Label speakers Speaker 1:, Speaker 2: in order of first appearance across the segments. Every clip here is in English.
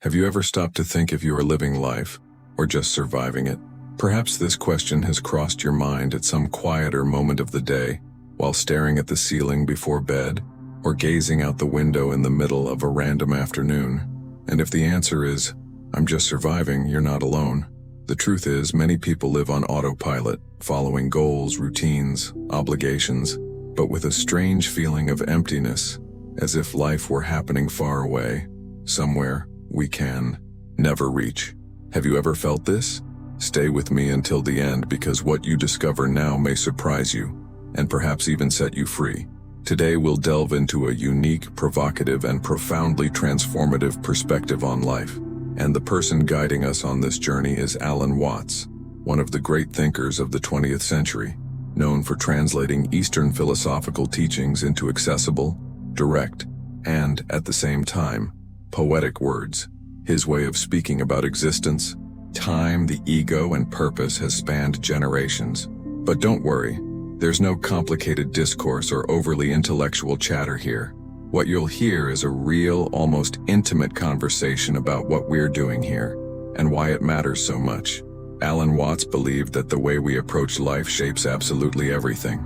Speaker 1: Have you ever stopped to think if you are living life, or just surviving it? Perhaps this question has crossed your mind at some quieter moment of the day, while staring at the ceiling before bed, or gazing out the window in the middle of a random afternoon. And if the answer is, "I'm just surviving," you're not alone. The truth is, many people live on autopilot, following goals, routines, obligations, but with a strange feeling of emptiness, as if life were happening far away, somewhere we can never reach. Have you ever felt this? Stay with me until the end, because what you discover now may surprise you, and perhaps even set you free. Today we'll delve into a unique, provocative, and profoundly transformative perspective on life. And the person guiding us on this journey is Alan Watts, one of the great thinkers of the 20th century, known for translating Eastern philosophical teachings into accessible, direct, and, at the same time, poetic words. His way of speaking about existence, time, the ego, and purpose has spanned generations. But don't worry, there's no complicated discourse or overly intellectual chatter here. What you'll hear is a real, almost intimate conversation about what we're doing here, and why it matters so much. Alan Watts believed that the way we approach life shapes absolutely everything.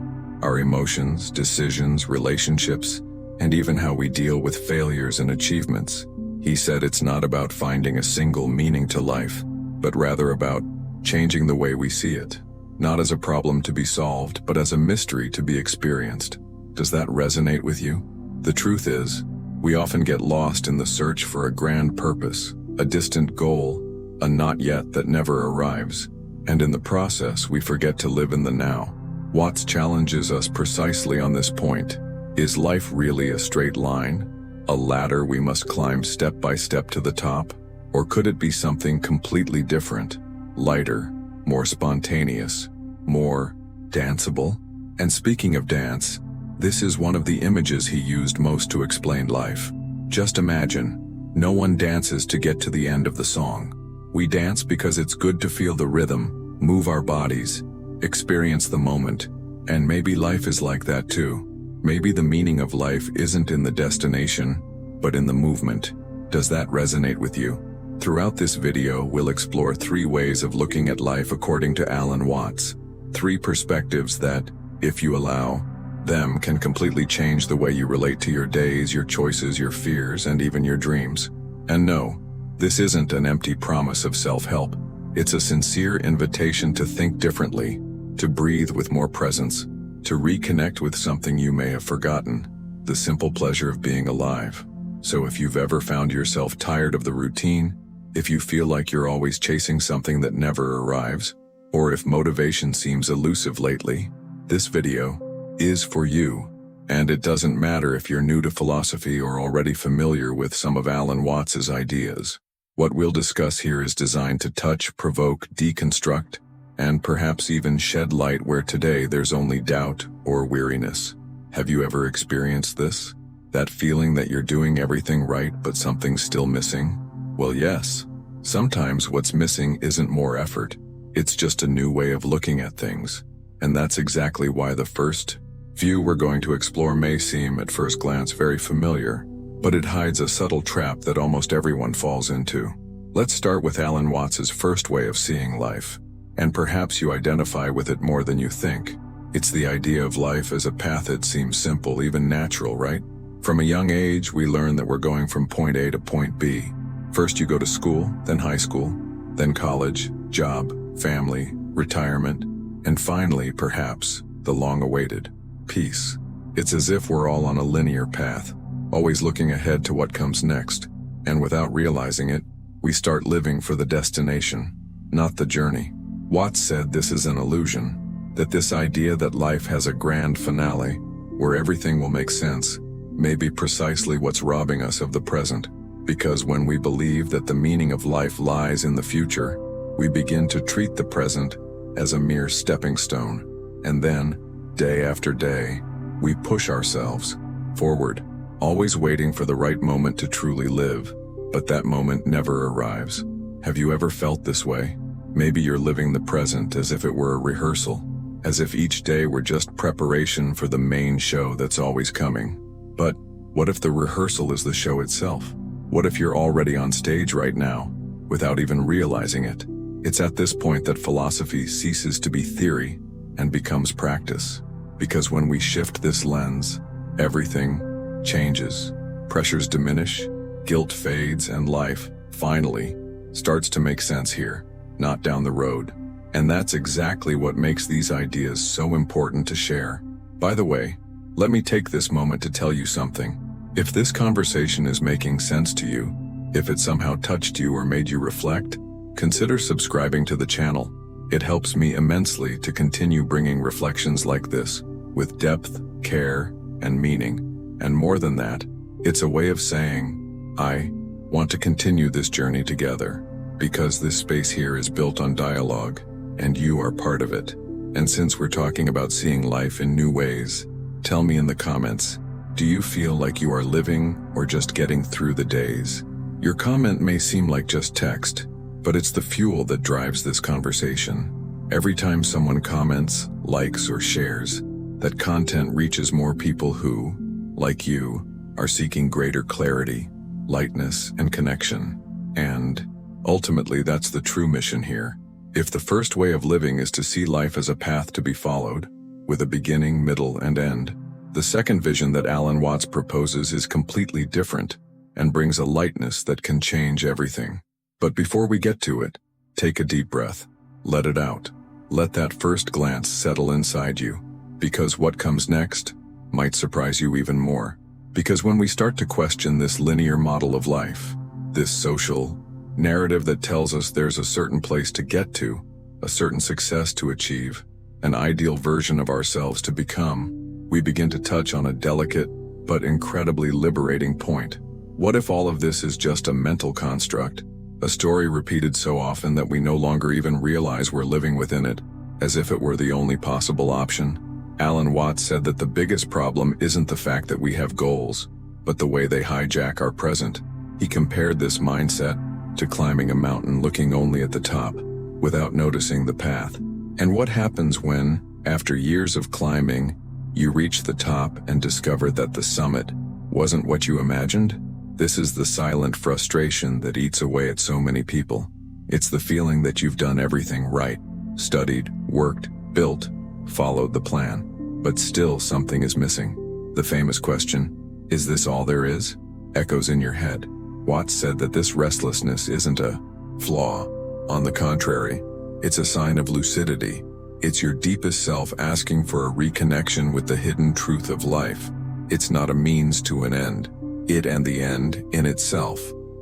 Speaker 1: Our emotions, decisions, relationships, and even how we deal with failures and achievements. He said it's not about finding a single meaning to life, but rather about changing the way we see it. Not as a problem to be solved, but as a mystery to be experienced. Does that resonate with you? The truth is, we often get lost in the search for a grand purpose, a distant goal, a not yet that never arrives. And in the process, we forget to live in the now. Watts challenges us precisely on this point. Is life really a straight line? A ladder we must climb step by step to the top? Or could it be something completely different, lighter, more spontaneous, more danceable? And speaking of dance, this is one of the images he used most to explain life. Just imagine, no one dances to get to the end of the song. We dance because it's good to feel the rhythm, move our bodies, experience the moment. And maybe life is like that too. Maybe the meaning of life isn't in the destination, but in the movement. Does that resonate with you? Throughout this video, we'll explore 3 ways of looking at life according to Alan Watts. 3 perspectives that, if you allow them, can completely change the way you relate to your days, your choices, your fears, and even your dreams. And no, this isn't an empty promise of self-help. It's a sincere invitation to think differently, to breathe with more presence, to reconnect with something you may have forgotten, the simple pleasure of being alive. So if you've ever found yourself tired of the routine, if you feel like you're always chasing something that never arrives, or if motivation seems elusive lately, this video is for you. And it doesn't matter if you're new to philosophy or already familiar with some of Alan Watts's ideas. What we'll discuss here is designed to touch, provoke, deconstruct, and perhaps even shed light where today there's only doubt or weariness. Have you ever experienced this? That feeling that you're doing everything right but something's still missing? Well, yes. Sometimes what's missing isn't more effort. It's just a new way of looking at things. And that's exactly why the first view we're going to explore may seem at first glance very familiar, but it hides a subtle trap that almost everyone falls into. Let's start with Alan Watts's first way of seeing life. And perhaps you identify with it more than you think. It's the idea of life as a path that seems simple, even natural, right? From a young age, we learn that we're going from point A to point B. First you go to school, then high school, then college, job, family, retirement, and finally, perhaps, the long-awaited peace. It's as if we're all on a linear path, always looking ahead to what comes next. And without realizing it, we start living for the destination, not the journey. Watts said this is an illusion, that this idea that life has a grand finale, where everything will make sense, may be precisely what's robbing us of the present. Because when we believe that the meaning of life lies in the future, we begin to treat the present as a mere stepping stone. And then, day after day, we push ourselves forward, always waiting for the right moment to truly live. But that moment never arrives. Have you ever felt this way? Maybe you're living the present as if it were a rehearsal, as if each day were just preparation for the main show that's always coming. But what if the rehearsal is the show itself? What if you're already on stage right now, without even realizing it? It's at this point that philosophy ceases to be theory and becomes practice. Because when we shift this lens, everything changes. Pressures diminish, guilt fades, and life, finally, starts to make sense here, not down the road. And that's exactly what makes these ideas so important to share. By the way, let me take this moment to tell you something. If this conversation is making sense to you, if it somehow touched you or made you reflect, consider subscribing to the channel. It helps me immensely to continue bringing reflections like this, with depth, care, and meaning. And more than that, it's a way of saying, I want to continue this journey together, because this space here is built on dialogue, and you are part of it. And since we're talking about seeing life in new ways, tell me in the comments, do you feel like you are living or just getting through the days? Your comment may seem like just text, but it's the fuel that drives this conversation. Every time someone comments, likes, or shares, that content reaches more people who, like you, are seeking greater clarity, lightness, and connection. And, ultimately, that's the true mission here. If the first way of living is to see life as a path to be followed, with a beginning, middle, and end, the second vision that Alan Watts proposes is completely different and brings a lightness that can change everything. But before we get to it, take a deep breath. Let it out. Let that first glance settle inside you, because what comes next might surprise you even more. Because when we start to question this linear model of life, this social narrative that tells us there's a certain place to get to, a certain success to achieve, an ideal version of ourselves to become, we begin to touch on a delicate but incredibly liberating point. What if all of this is just a mental construct? A story repeated so often that we no longer even realize we're living within it, as if it were the only possible option. Alan Watts said that the biggest problem isn't the fact that we have goals, but the way they hijack our present. He compared this mindset to climbing a mountain looking only at the top, without noticing the path. And what happens when, after years of climbing, you reach the top and discover that the summit wasn't what you imagined? This is the silent frustration that eats away at so many people. It's the feeling that you've done everything right, studied, worked, built, followed the plan, but still something is missing. The famous question, is this all there is? Echoes in your head. Watts said that this restlessness isn't a flaw. On the contrary, it's a sign of lucidity. It's your deepest self asking for a reconnection with the hidden truth of life. It's not a means to an end. It and the end in itself.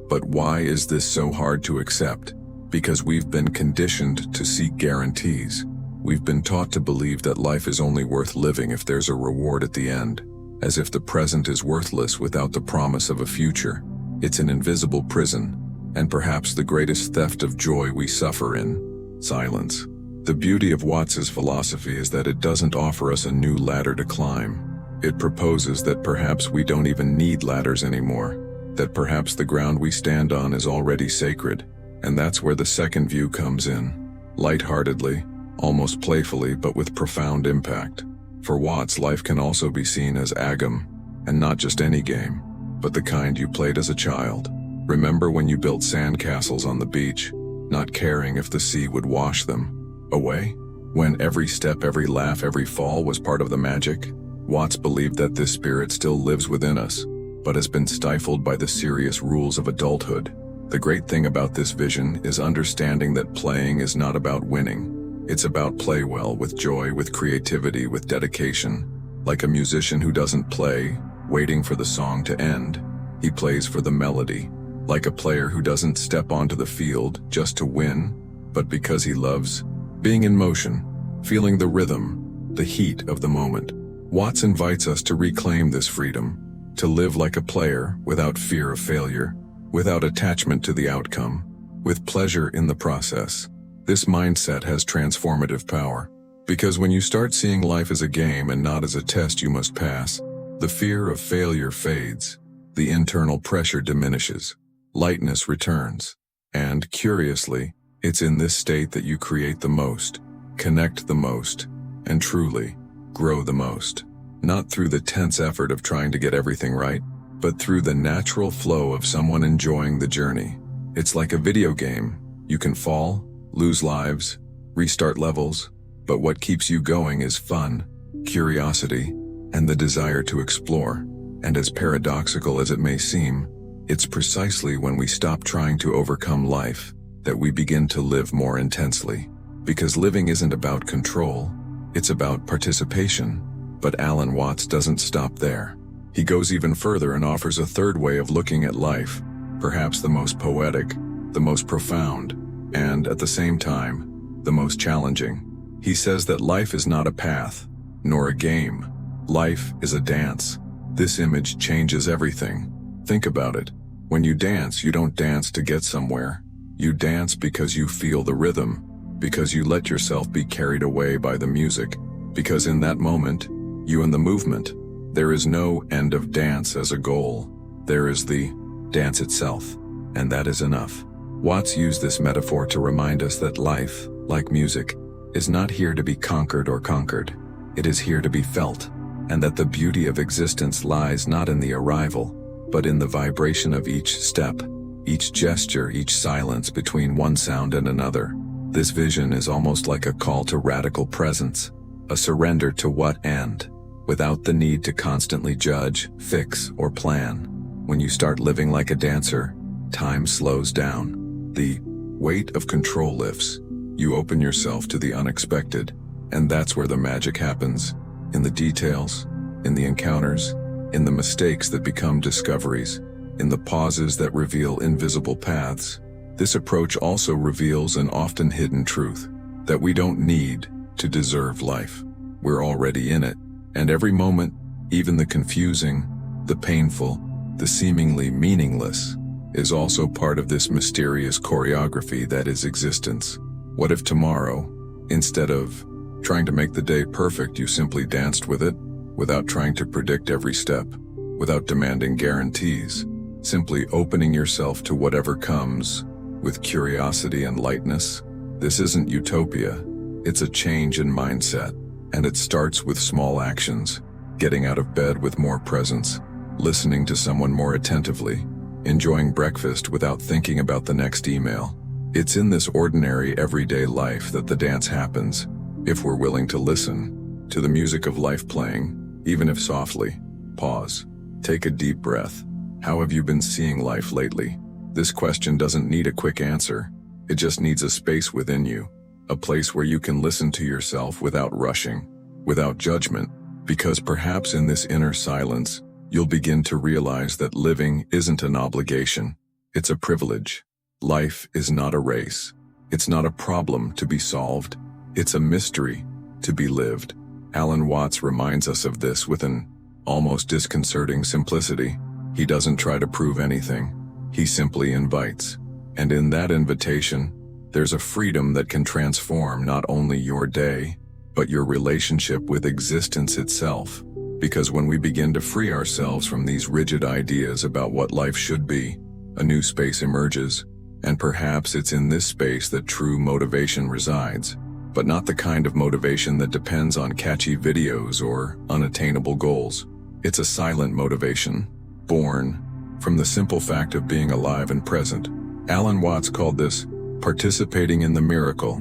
Speaker 1: But why is this so hard to accept? Because we've been conditioned to seek guarantees. We've been taught to believe that life is only worth living if there's a reward at the end, as if the present is worthless without the promise of a future. It's an invisible prison, and perhaps the greatest theft of joy we suffer in silence. The beauty of Watts's philosophy is that it doesn't offer us a new ladder to climb. It proposes that perhaps we don't even need ladders anymore, that perhaps the ground we stand on is already sacred, and that's where the second view comes in. Lightheartedly, almost playfully, but with profound impact. For Watts, life can also be seen as agam, and not just any game, but the kind you played as a child. Remember when you built sandcastles on the beach, not caring if the sea would wash them away? When every step, every laugh, every fall was part of the magic? Watts believed that this spirit still lives within us, but has been stifled by the serious rules of adulthood. The great thing about this vision is understanding that playing is not about winning. It's about play well, with joy, with creativity, with dedication. Like a musician who doesn't play, waiting for the song to end. He plays for the melody. Like a player who doesn't step onto the field just to win, but because he loves being in motion, feeling the rhythm, the heat of the moment. Watts invites us to reclaim this freedom, to live like a player without fear of failure, without attachment to the outcome, with pleasure in the process. This mindset has transformative power, because when you start seeing life as a game and not as a test you must pass, the fear of failure fades, the internal pressure diminishes, lightness returns, and, curiously, it's in this state that you create the most, connect the most, and truly grow the most. Not through the tense effort of trying to get everything right, but through the natural flow of someone enjoying the journey. It's like a video game. You can fall, lose lives, restart levels, but what keeps you going is fun, curiosity, and the desire to explore. And as paradoxical as it may seem, it's precisely when we stop trying to overcome life that we begin to live more intensely. Because living isn't about control, it's about participation. But Alan Watts doesn't stop there. He goes even further and offers a third way of looking at life, perhaps the most poetic, the most profound, and at the same time, the most challenging. He says that life is not a path, nor a game. Life is a dance. This image changes everything. Think about it. When you dance, you don't dance to get somewhere. You dance because you feel the rhythm, because you let yourself be carried away by the music, because in that moment, you and the movement. There is no end of dance as a goal. There is the dance itself, and that is enough. Watts used this metaphor to remind us that life, like music, is not here to be conquered or conquered. It is here to be felt, and that the beauty of existence lies not in the arrival, but in the vibration of each step, each gesture, each silence between one sound and another. This vision is almost like a call to radical presence, a surrender to what end, without the need to constantly judge, fix, or plan. When you start living like a dancer, time slows down. The weight of control lifts. You open yourself to the unexpected, and that's where the magic happens. In the details, in the encounters, in the mistakes that become discoveries, in the pauses that reveal invisible paths. This approach also reveals an often hidden truth, that we don't need to deserve life. We're already in it, and every moment, even the confusing, the painful, the seemingly meaningless, is also part of this mysterious choreography that is existence. What if tomorrow, instead of trying to make the day perfect, you simply danced with it, without trying to predict every step, without demanding guarantees, simply opening yourself to whatever comes, with curiosity and lightness? This isn't utopia, it's a change in mindset, and it starts with small actions, getting out of bed with more presence, listening to someone more attentively, enjoying breakfast without thinking about the next email. It's in this ordinary, everyday life that the dance happens, if we're willing to listen to the music of life playing, even if softly. Pause. Take a deep breath. How have you been seeing life lately? This question doesn't need a quick answer. It just needs a space within you, a place where you can listen to yourself without rushing, without judgment, because perhaps in this inner silence, you'll begin to realize that living isn't an obligation, it's a privilege. Life is not a race. It's not a problem to be solved. It's a mystery to be lived. Alan Watts reminds us of this with an almost disconcerting simplicity. He doesn't try to prove anything. He simply invites. And in that invitation, there's a freedom that can transform not only your day, but your relationship with existence itself. Because when we begin to free ourselves from these rigid ideas about what life should be, a new space emerges, and perhaps it's in this space that true motivation resides. But not the kind of motivation that depends on catchy videos or unattainable goals. It's a silent motivation, born from the simple fact of being alive and present. Alan Watts called this participating in the miracle,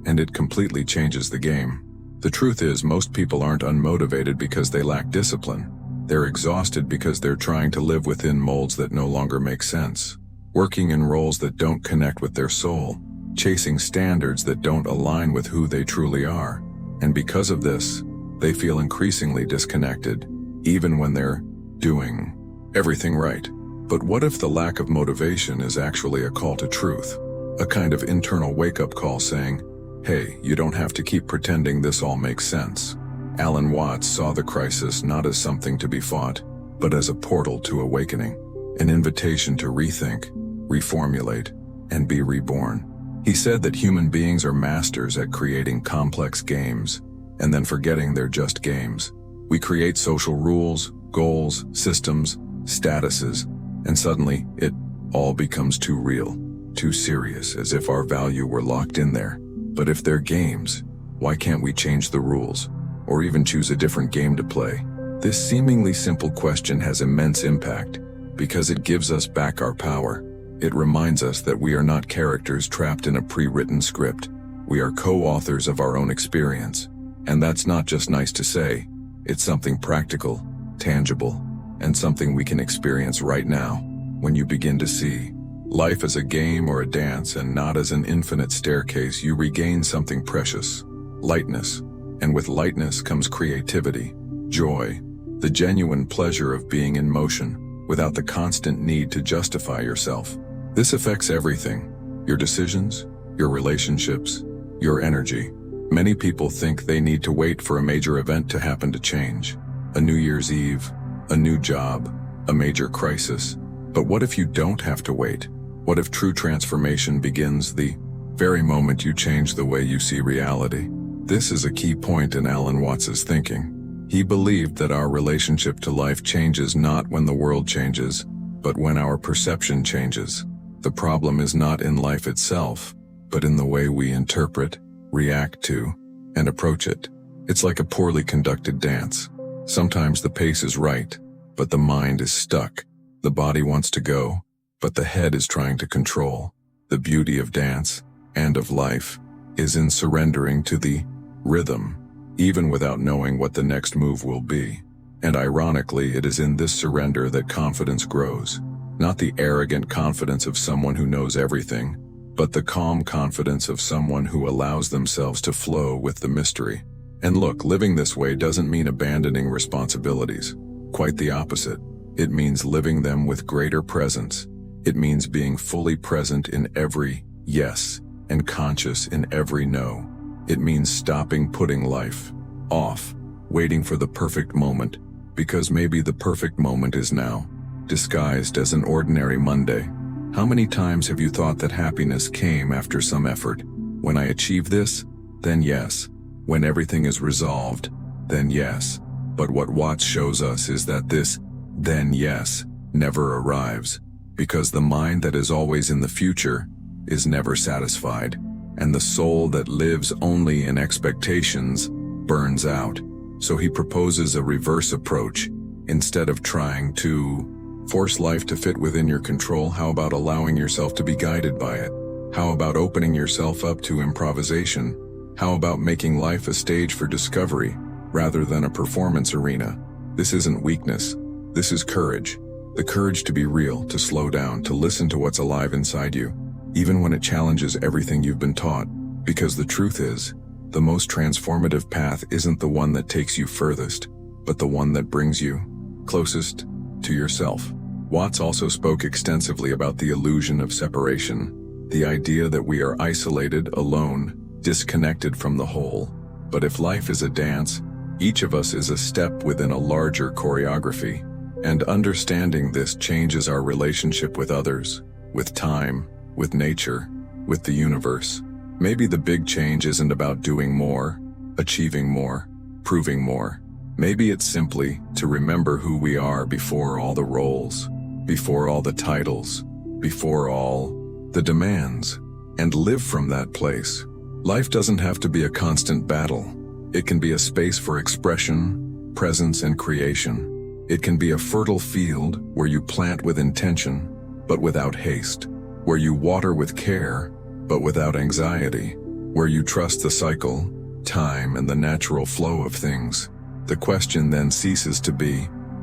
Speaker 1: and it completely changes the game. The truth is, most people aren't unmotivated because they lack discipline. They're exhausted because they're trying to live within molds that no longer make sense, working in roles that don't connect with their soul, chasing standards that don't align with who they truly are. And because of this, they feel increasingly disconnected, even when they're doing everything right. But what if the lack of motivation is actually a call to truth? A kind of internal wake-up call saying, hey, you don't have to keep pretending this all makes sense. Alan Watts saw the crisis not as something to be fought, but as a portal to awakening, an invitation to rethink, reformulate, and be reborn. He said that human beings are masters at creating complex games, and then forgetting they're just games. We create social rules, goals, systems, statuses, and suddenly it all becomes too real, too serious, as if our value were locked in there. But if they're games, why can't we change the rules, or even choose a different game to play? This seemingly simple question has immense impact. because it gives us back our power. It reminds us that we are not characters trapped in a pre-written script. We are co-authors of our own experience. And that's not just nice to say. It's something practical, tangible, and something we can experience right now. When you begin to see life as a game or a dance and not as an infinite staircase, you regain something precious: lightness. And with lightness comes creativity, joy, the genuine pleasure of being in motion, without the constant need to justify yourself. This affects everything: your decisions, your relationships, your energy. Many people think they need to wait for a major event to happen to change. A New Year's Eve, a new job, a major crisis. But what if you don't have to wait? What if true transformation begins the very moment you change the way you see reality? This is a key point in Alan Watts's thinking. He believed that our relationship to life changes not when the world changes, but when our perception changes. The problem is not in life itself, but in the way we interpret, react to, and approach it. It's like a poorly conducted dance. Sometimes the pace is right, but the mind is stuck. The body wants to go, but the head is trying to control. The beauty of dance, and of life, is in surrendering to the rhythm, even without knowing what the next move will be. And ironically, it is in this surrender that confidence grows. Not the arrogant confidence of someone who knows everything, but the calm confidence of someone who allows themselves to flow with the mystery. And look, living this way doesn't mean abandoning responsibilities. Quite the opposite. It means living them with greater presence. It means being fully present in every yes and conscious in every no. It means stopping putting life off, waiting for the perfect moment, because maybe the perfect moment is now, disguised as an ordinary Monday. How many times have you thought that happiness came after some effort? When I achieve this, then yes. When everything is resolved, then yes. But what Watts shows us is that this then yes never arrives, because the mind that is always in the future is never satisfied, and the soul that lives only in expectations burns out. So he proposes a reverse approach. Instead of trying to force life to fit within your control, how about allowing yourself to be guided by it? How about opening yourself up to improvisation? How about making life a stage for discovery, rather than a performance arena? This isn't weakness. This is courage. The courage to be real, to slow down, to listen to what's alive inside you, even when it challenges everything you've been taught. Because the truth is, the most transformative path isn't the one that takes you furthest, but the one that brings you closest to yourself. Watts also spoke extensively about the illusion of separation, the idea that we are isolated, alone, disconnected from the whole. But if life is a dance, each of us is a step within a larger choreography. And understanding this changes our relationship with others, with time, with nature, with the universe. Maybe the big change isn't about doing more, achieving more, proving more. Maybe it's simply to remember who we are before all the roles, before all the titles, before all the demands, and live from that place. Life doesn't have to be a constant battle. It can be a space for expression, presence, and creation. It can be a fertile field where you plant with intention, but without haste, where you water with care, but without anxiety, where you trust the cycle, time, and the natural flow of things. The question then ceases to be,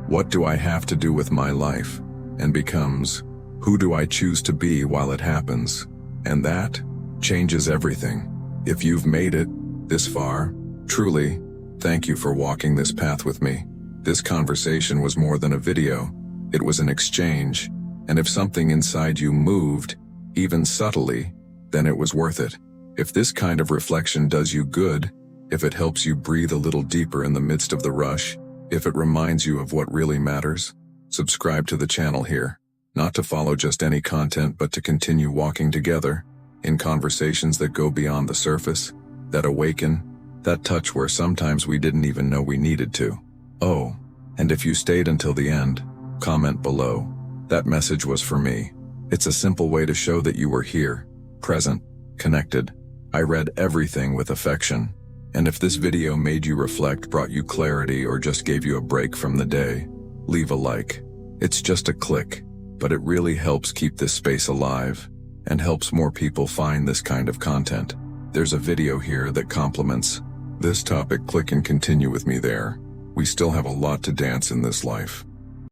Speaker 1: what do I have to do with my life? And becomes, who do I choose to be while it happens? And that changes everything. If you've made it this far, truly, thank you for walking this path with me. This conversation was more than a video. It was an exchange. And if something inside you moved, even subtly, then it was worth it. If this kind of reflection does you good, if it helps you breathe a little deeper in the midst of the rush, if it reminds you of what really matters, subscribe to the channel here. Not to follow just any content, but to continue walking together in conversations that go beyond the surface, that awaken, that touch where sometimes we didn't even know we needed to. Oh, and if you stayed until the end, comment below. That message was for me. It's a simple way to show that you were here, present, connected. I read everything with affection. And if this video made you reflect, brought you clarity, or just gave you a break from the day, leave a like. It's just a click. but it really helps keep this space alive and helps more people find this kind of content. There's a video here that complements this topic. Click and continue with me there. We still have a lot to dance in this life.